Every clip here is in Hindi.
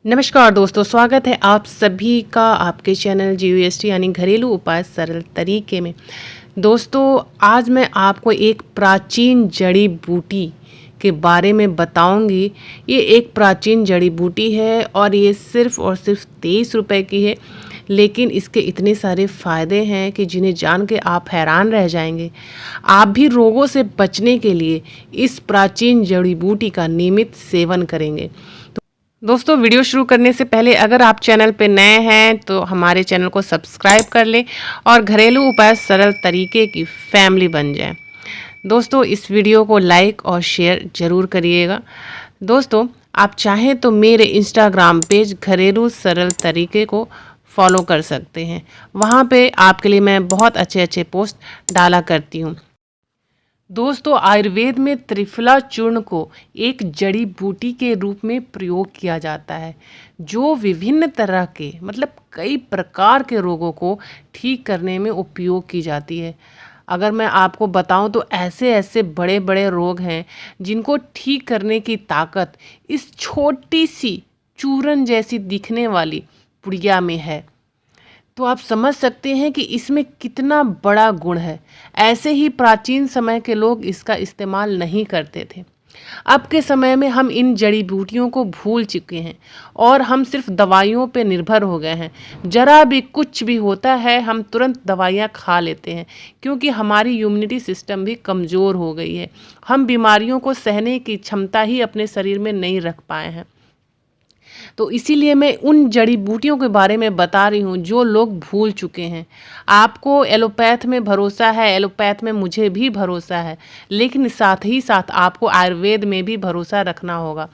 नमस्कार दोस्तों, स्वागत है आप सभी का आपके चैनल GUST यानी घरेलू उपाय सरल तरीके में। दोस्तों, आज मैं आपको एक प्राचीन जड़ी बूटी के बारे में बताऊंगी। ये एक प्राचीन जड़ी बूटी है और ये सिर्फ़ और सिर्फ 23 रुपए की है, लेकिन इसके इतने सारे फ़ायदे हैं कि जिन्हें जान के आप हैरान रह जाएंगे। आप भी रोगों से बचने के लिए इस प्राचीन जड़ी बूटी का नियमित सेवन करेंगे। दोस्तों, वीडियो शुरू करने से पहले अगर आप चैनल पर नए हैं तो हमारे चैनल को सब्सक्राइब कर लें और घरेलू उपाय सरल तरीके की फैमिली बन जाएं। दोस्तों, इस वीडियो को लाइक और शेयर ज़रूर करिएगा। दोस्तों, आप चाहें तो मेरे इंस्टाग्राम पेज घरेलू सरल तरीके को फॉलो कर सकते हैं। वहाँ पे आपके लिए मैं बहुत अच्छे अच्छे पोस्ट डाला करती हूँ। दोस्तों, आयुर्वेद में त्रिफला चूर्ण को एक जड़ी बूटी के रूप में प्रयोग किया जाता है, जो विभिन्न तरह के कई प्रकार के रोगों को ठीक करने में उपयोग की जाती है। अगर मैं आपको बताऊं तो ऐसे ऐसे बड़े बड़े रोग हैं जिनको ठीक करने की ताकत इस छोटी सी चूरन जैसी दिखने वाली पुड़िया में है। तो आप समझ सकते हैं कि इसमें कितना बड़ा गुण है। ऐसे ही प्राचीन समय के लोग इसका इस्तेमाल नहीं करते थे। अब के समय में हम इन जड़ी बूटियों को भूल चुके हैं और हम सिर्फ दवाइयों पे निर्भर हो गए हैं। जरा भी कुछ भी होता है हम तुरंत दवाइयाँ खा लेते हैं, क्योंकि हमारी इम्यूनिटी सिस्टम भी कमज़ोर हो गई है। हम बीमारियों को सहने की क्षमता ही अपने शरीर में नहीं रख पाए हैं। तो इसीलिए मैं उन जड़ी बूटियों के बारे में बता रही हूँ जो लोग भूल चुके हैं। आपको एलोपैथ में भरोसा है, एलोपैथ में मुझे भी भरोसा है, लेकिन साथ ही साथ आपको आयुर्वेद में भी भरोसा रखना होगा।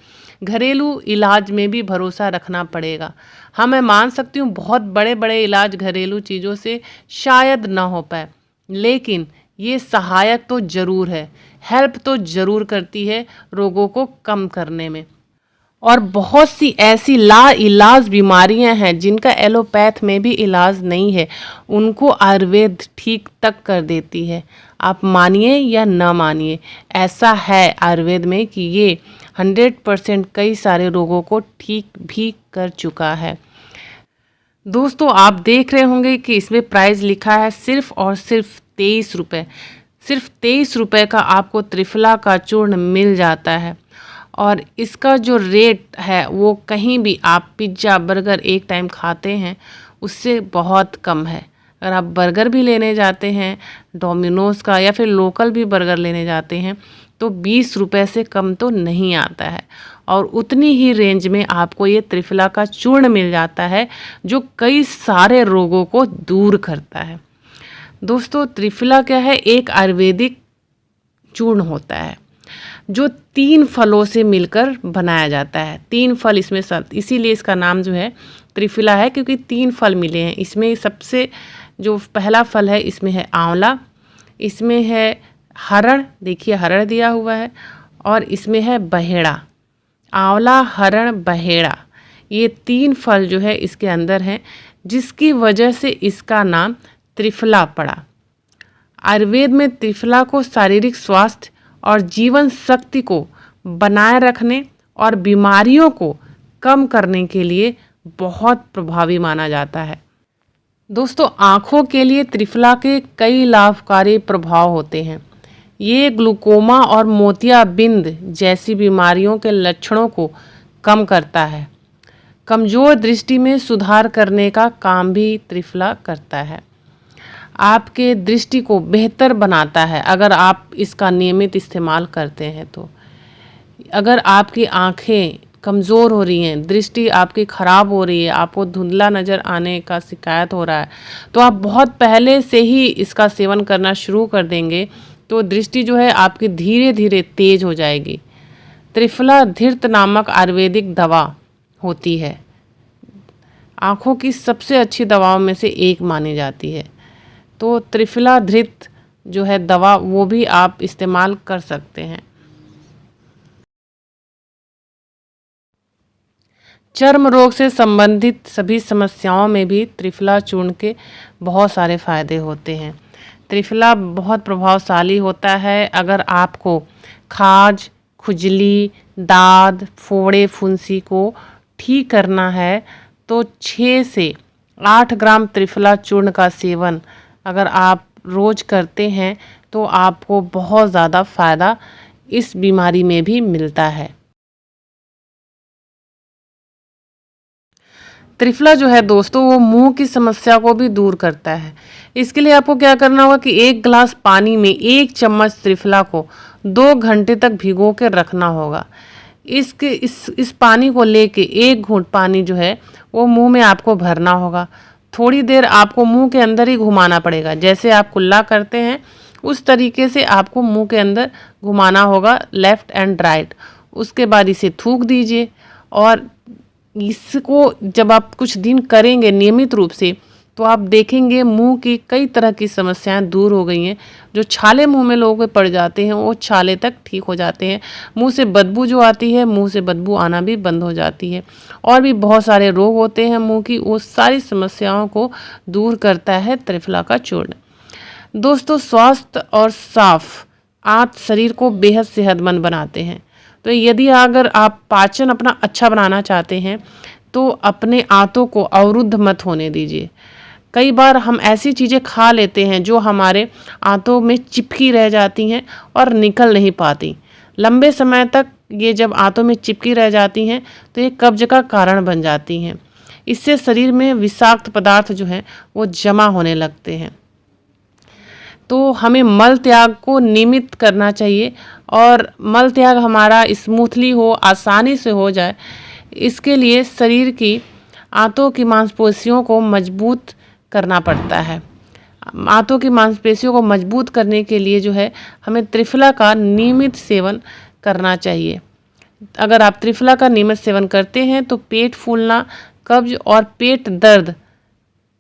घरेलू इलाज में भी भरोसा रखना पड़ेगा। हाँ, मैं मान सकती हूँ बहुत बड़े बड़े इलाज घरेलू चीज़ों से शायद ना हो पाए, लेकिन ये सहायक तो ज़रूर है, हेल्प तो ज़रूर करती है रोगों को कम करने में। और बहुत सी ऐसी लाइलाज बीमारियां हैं जिनका एलोपैथ में भी इलाज नहीं है, उनको आयुर्वेद ठीक तक कर देती है। आप मानिए या ना मानिए, ऐसा है आयुर्वेद में कि ये 100% कई सारे रोगों को ठीक भी कर चुका है। दोस्तों, आप देख रहे होंगे कि इसमें प्राइस लिखा है सिर्फ और सिर्फ 23 रुपये। सिर्फ 23 रुपये का आपको त्रिफला का चूर्ण मिल जाता है। और इसका जो रेट है वो कहीं भी आप पिज़्ज़ा बर्गर एक टाइम खाते हैं उससे बहुत कम है। अगर आप बर्गर भी लेने जाते हैं डोमिनोज़ का या फिर लोकल भी बर्गर लेने जाते हैं तो 20 रुपये से कम तो नहीं आता है। और उतनी ही रेंज में आपको ये त्रिफला का चूर्ण मिल जाता है जो कई सारे रोगों को दूर करता है। दोस्तों, त्रिफला क्या है? एक आयुर्वेदिक चूर्ण होता है जो 3 फलों से मिलकर बनाया जाता है। 3 फल इसमें इसीलिए इसका नाम जो है त्रिफला है, क्योंकि 3 फल मिले हैं इसमें। सबसे जो पहला फल है इसमें है आंवला, इसमें है हरड़, देखिए हरड़ दिया हुआ है, और इसमें है बहेड़ा। आंवला, हरड़, बहेड़ा, ये 3 फल जो है इसके अंदर हैं, जिसकी वजह से इसका नाम त्रिफला पड़ा। आयुर्वेद में त्रिफला को शारीरिक स्वास्थ्य और जीवन शक्ति को बनाए रखने और बीमारियों को कम करने के लिए बहुत प्रभावी माना जाता है। दोस्तों, आँखों के लिए त्रिफला के कई लाभकारी प्रभाव होते हैं। ये ग्लूकोमा और मोतियाबिंद जैसी बीमारियों के लक्षणों को कम करता है। कमज़ोर दृष्टि में सुधार करने का काम भी त्रिफला करता है। आपके दृष्टि को बेहतर बनाता है अगर आप इसका नियमित इस्तेमाल करते हैं तो। अगर आपकी आंखें कमज़ोर हो रही हैं, दृष्टि आपकी ख़राब हो रही है, आपको धुंधला नज़र आने का शिकायत हो रहा है, तो आप बहुत पहले से ही इसका सेवन करना शुरू कर देंगे तो दृष्टि जो है आपकी धीरे धीरे तेज हो जाएगी। त्रिफला धृत नामक आयुर्वेदिक दवा होती है, आँखों की सबसे अच्छी दवाओं में से एक मानी जाती है। तो त्रिफला धृत जो है दवा वो भी आप इस्तेमाल कर सकते हैं। चर्म रोग से संबंधित सभी समस्याओं में भी त्रिफला चूर्ण के बहुत सारे फायदे होते हैं। त्रिफला बहुत प्रभावशाली होता है अगर आपको खाज, खुजली, दाद, फोड़े, फुंसी को ठीक करना है तो 6 से 8 ग्राम त्रिफला चूर्ण का सेवन अगर आप रोज़ करते हैं तो आपको बहुत ज़्यादा फ़ायदा इस बीमारी में भी मिलता है। त्रिफला जो है दोस्तों वो मुंह की समस्या को भी दूर करता है। इसके लिए आपको क्या करना होगा कि 1 गिलास पानी में 1 चम्मच त्रिफला को 2 घंटे तक भिगो के रखना होगा। इस पानी को लेके 1 घूंट पानी जो है वो मुंह में आपको भरना होगा। थोड़ी देर आपको मुंह के अंदर ही घुमाना पड़ेगा, जैसे आप कुल्ला करते हैं उस तरीके से आपको मुंह के अंदर घुमाना होगा, लेफ्ट एंड राइट। उसके बाद इसे थूक दीजिए और इसको जब आप कुछ दिन करेंगे नियमित रूप से तो आप देखेंगे मुंह की कई तरह की समस्याएं दूर हो गई हैं। जो छाले मुंह में लोगों के पड़ जाते हैं वो छाले तक ठीक हो जाते हैं। मुंह से बदबू जो आती है, मुंह से बदबू आना भी बंद हो जाती है। और भी बहुत सारे रोग होते हैं मुंह की, वो सारी समस्याओं को दूर करता है त्रिफला का चूर्ण। दोस्तों, स्वस्थ और साफ आंत शरीर को बेहद सेहतमंद बनाते हैं। तो यदि अगर आप पाचन अपना अच्छा बनाना चाहते हैं तो अपने आंतों को अवरुद्ध मत होने दीजिए। कई बार हम ऐसी चीज़ें खा लेते हैं जो हमारे आंतों में चिपकी रह जाती हैं और निकल नहीं पाती। लंबे समय तक ये जब आंतों में चिपकी रह जाती हैं तो ये कब्ज का कारण बन जाती हैं। इससे शरीर में विषाक्त पदार्थ जो हैं वो जमा होने लगते हैं। तो हमें मल त्याग को नियमित करना चाहिए और मल त्याग हमारा स्मूथली हो, आसानी से हो जाए, इसके लिए शरीर की आंतों की मांसपेशियों को मजबूत करना पड़ता है। आंतों की मांसपेशियों को मजबूत करने के लिए जो है हमें त्रिफला का नियमित सेवन करना चाहिए। अगर आप त्रिफला का नियमित सेवन करते हैं तो पेट फूलना, कब्ज और पेट दर्द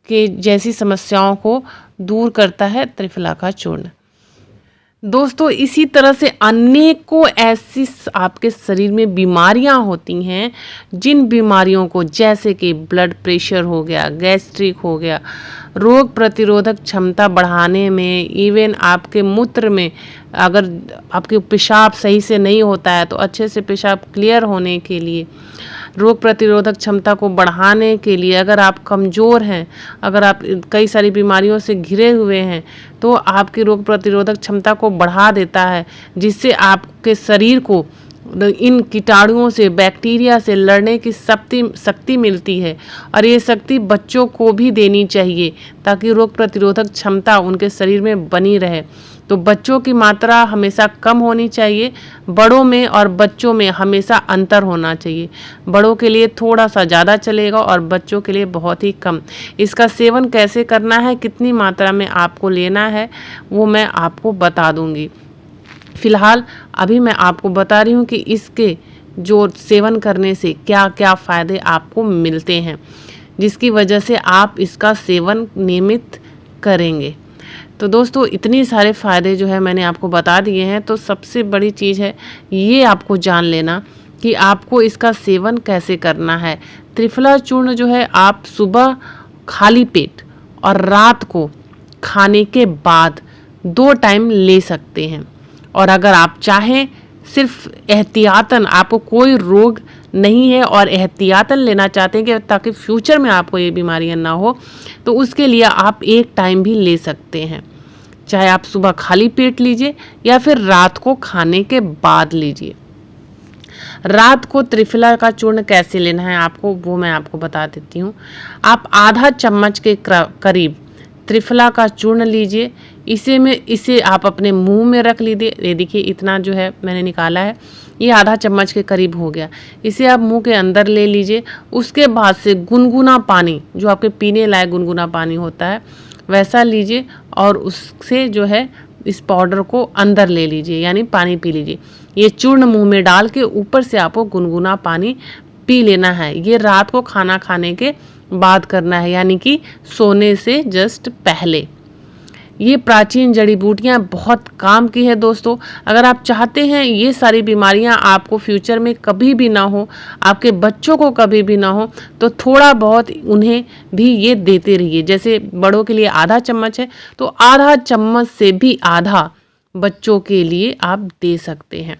के जैसी समस्याओं को दूर करता है त्रिफला का चूर्ण। दोस्तों, इसी तरह से अनेकों ऐसी आपके शरीर में बीमारियां होती हैं जिन बीमारियों को, जैसे कि ब्लड प्रेशर हो गया, गैस्ट्रिक हो गया, रोग प्रतिरोधक क्षमता बढ़ाने में, इवन आपके मूत्र में अगर आपके पेशाब सही से नहीं होता है तो अच्छे से पेशाब क्लियर होने के लिए, रोग प्रतिरोधक क्षमता को बढ़ाने के लिए, अगर आप कमज़ोर हैं, अगर आप कई सारी बीमारियों से घिरे हुए हैं तो आपकी रोग प्रतिरोधक क्षमता को बढ़ा देता है, जिससे आपके शरीर को इन कीटाणुओं से, बैक्टीरिया से लड़ने की शक्ति मिलती है। और ये शक्ति बच्चों को भी देनी चाहिए ताकि रोग प्रतिरोधक क्षमता उनके शरीर में बनी रहे। तो बच्चों की मात्रा हमेशा कम होनी चाहिए, बड़ों में और बच्चों में हमेशा अंतर होना चाहिए। बड़ों के लिए थोड़ा सा ज़्यादा चलेगा और बच्चों के लिए बहुत ही कम। इसका सेवन कैसे करना है, कितनी मात्रा में आपको लेना है, वो मैं आपको बता दूंगी। फ़िलहाल अभी मैं आपको बता रही हूँ कि इसके जो सेवन करने से क्या क्या फ़ायदे आपको मिलते हैं, जिसकी वजह से आप इसका सेवन नियमित करेंगे। तो दोस्तों, इतनी सारे फ़ायदे जो है मैंने आपको बता दिए हैं। तो सबसे बड़ी चीज़ है ये आपको जान लेना कि आपको इसका सेवन कैसे करना है। त्रिफला चूर्ण जो है आप सुबह खाली पेट और रात को खाने के बाद 2 टाइम ले सकते हैं। और अगर आप चाहें सिर्फ एहतियातन, आपको कोई रोग नहीं है और एहतियातन लेना चाहते हैं कि ताकि फ्यूचर में आपको ये बीमारियां ना हो, तो उसके लिए आप 1 टाइम भी ले सकते हैं। चाहे आप सुबह खाली पेट लीजिए या फिर रात को खाने के बाद लीजिए। रात को त्रिफला का चूर्ण कैसे लेना है आपको, वो मैं आपको बता देती हूँ। आप आधा चम्मच के करीब त्रिफला का चूर्ण लीजिए। इसे आप अपने मुंह में रख लीजिए। ये देखिए, इतना जो है मैंने निकाला है, ये आधा चम्मच के करीब हो गया। इसे आप मुंह के अंदर ले लीजिए। उसके बाद से गुनगुना पानी, जो आपके पीने लायक गुनगुना पानी होता है, वैसा लीजिए और उससे जो है इस पाउडर को अंदर ले लीजिए, यानी पानी पी लीजिए। ये चूर्ण मुंह में डाल के ऊपर से आपको गुनगुना पानी पी लेना है। ये रात को खाना खाने के बाद करना है, यानी कि सोने से जस्ट पहले। ये प्राचीन जड़ी बूटियाँ बहुत काम की है दोस्तों। अगर आप चाहते हैं ये सारी बीमारियां आपको फ्यूचर में कभी भी ना हो, आपके बच्चों को कभी भी ना हो, तो थोड़ा बहुत उन्हें भी ये देते रहिए। जैसे बड़ों के लिए आधा चम्मच है तो आधा चम्मच से भी आधा बच्चों के लिए आप दे सकते हैं।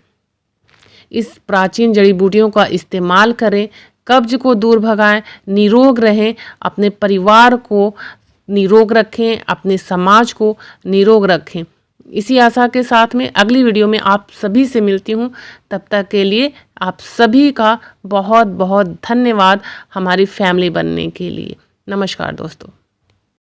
इस प्राचीन जड़ी बूटियों का इस्तेमाल करें, कब्ज को दूर भगाएं, निरोग रहें, अपने परिवार को निरोग रखें, अपने समाज को निरोग रखें। इसी आशा के साथ में अगली वीडियो में आप सभी से मिलती हूँ। तब तक के लिए आप सभी का बहुत बहुत धन्यवाद हमारी फैमिली बनने के लिए। नमस्कार दोस्तों।